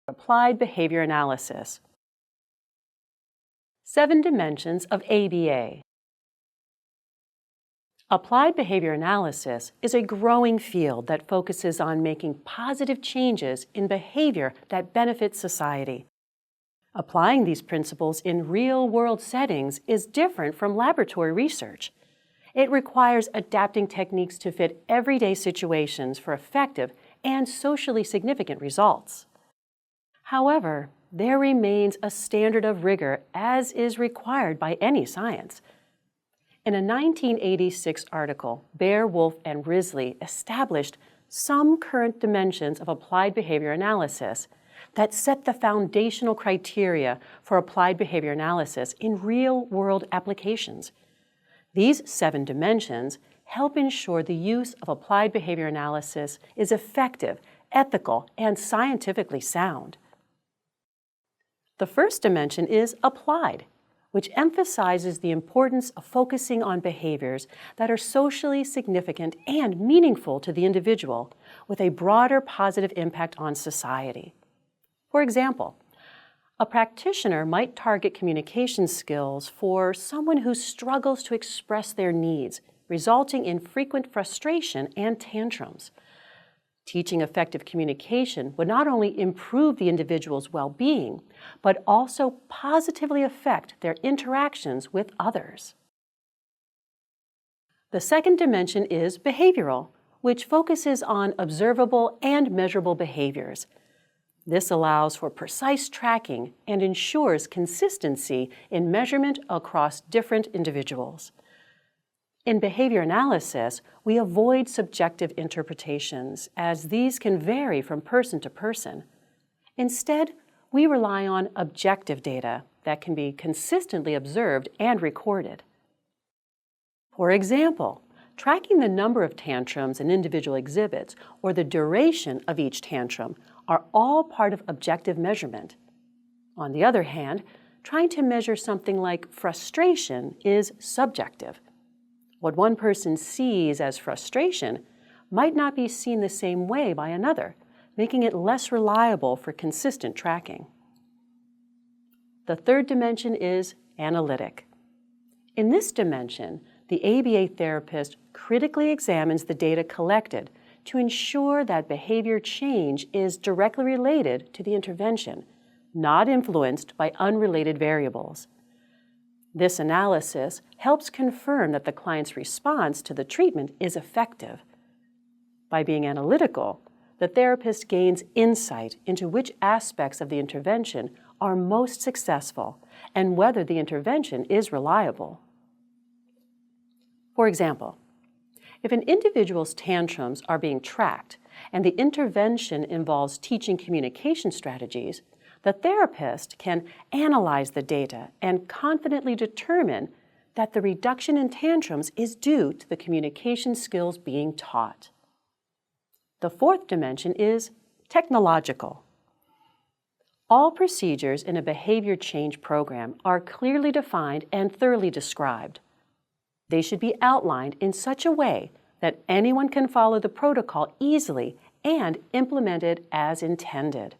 Applied behavior analysis. 7 dimensions of ABA. Applied behavior analysis is a growing field that focuses on making positive changes in behavior that benefits society. Applying these principles in real-world settings is different from laboratory research. It requires adapting techniques to fit everyday situations for effective and socially significant results. However, there remains a standard of rigor as is required by any science. In a 1986 article, Bear, Wolf, and Risley established some current dimensions of applied behavior analysis that set the foundational criteria for applied behavior analysis in real-world applications. These 7 dimensions help ensure the use of applied behavior analysis is effective, ethical, and scientifically sound. The first dimension is applied, which emphasizes the importance of focusing on behaviors that are socially significant and meaningful to the individual, with a broader positive impact on society. For example, a practitioner might target communication skills for someone who struggles to express their needs, resulting in frequent frustration and tantrums. Teaching effective communication would not only improve the individual's well-being, but also positively affect their interactions with others. The second dimension is behavioral, which focuses on observable and measurable behaviors. This allows for precise tracking and ensures consistency in measurement across different individuals. In behavior analysis, we avoid subjective interpretations, as these can vary from person to person. Instead, we rely on objective data that can be consistently observed and recorded. For example, tracking the number of tantrums an individual exhibits or the duration of each tantrum are all part of objective measurement. On the other hand, trying to measure something like frustration is subjective. What one person sees as frustration might not be seen the same way by another, making it less reliable for consistent tracking. The third dimension is analytic. In this dimension, the ABA therapist critically examines the data collected to ensure that behavior change is directly related to the intervention, not influenced by unrelated variables. This analysis helps confirm that the client's response to the treatment is effective. By being analytical, the therapist gains insight into which aspects of the intervention are most successful and whether the intervention is reliable. For example, if an individual's tantrums are being tracked and the intervention involves teaching communication strategies, the therapist can analyze the data and confidently determine that the reduction in tantrums is due to the communication skills being taught. The fourth dimension is technological. All procedures in a behavior change program are clearly defined and thoroughly described. They should be outlined in such a way that anyone can follow the protocol easily and implement it as intended.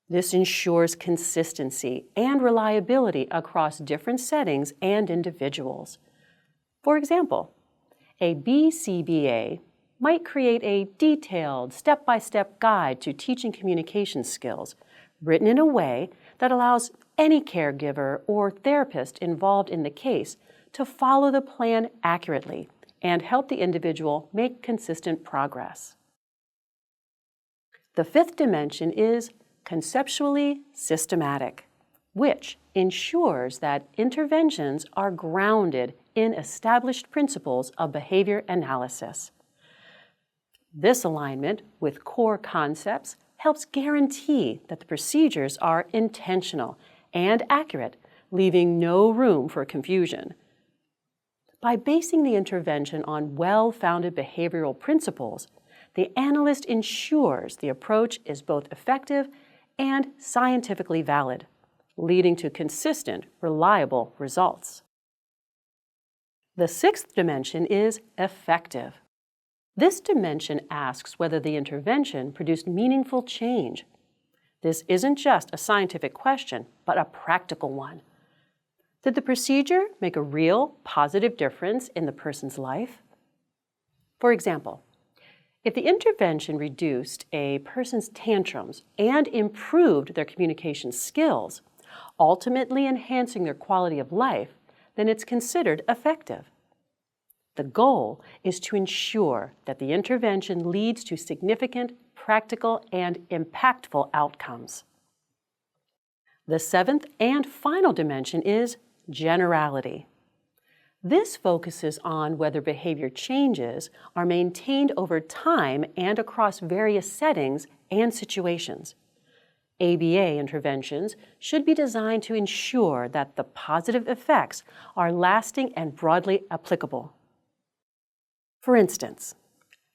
This ensures consistency and reliability across different settings and individuals. For example, a BCBA might create a detailed, step-by-step guide to teaching communication skills, written in a way that allows any caregiver or therapist involved in the case to follow the plan accurately and help the individual make consistent progress. The fifth dimension is conceptually systematic, which ensures that interventions are grounded in established principles of behavior analysis. This alignment with core concepts helps guarantee that the procedures are intentional and accurate, leaving no room for confusion. By basing the intervention on well-founded behavioral principles, the analyst ensures the approach is both effective and scientifically valid, leading to consistent, reliable results. The sixth dimension is effective. This dimension asks whether the intervention produced meaningful change. This isn't just a scientific question, but a practical one. Did the procedure make a real positive difference in the person's life? For example, if the intervention reduced a person's tantrums and improved their communication skills, ultimately enhancing their quality of life, then it's considered effective. The goal is to ensure that the intervention leads to significant, practical, and impactful outcomes. The seventh and final dimension is generality. This focuses on whether behavior changes are maintained over time and across various settings and situations. ABA interventions should be designed to ensure that the positive effects are lasting and broadly applicable. For instance,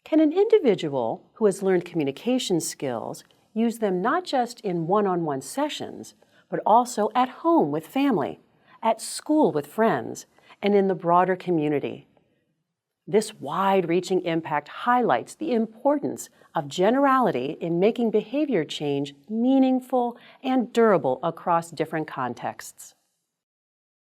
can an individual who has learned communication skills use them not just in one-on-one sessions, but also at home with family, at school with friends, and in the broader community? This wide-reaching impact highlights the importance of generality in making behavior change meaningful and durable across different contexts.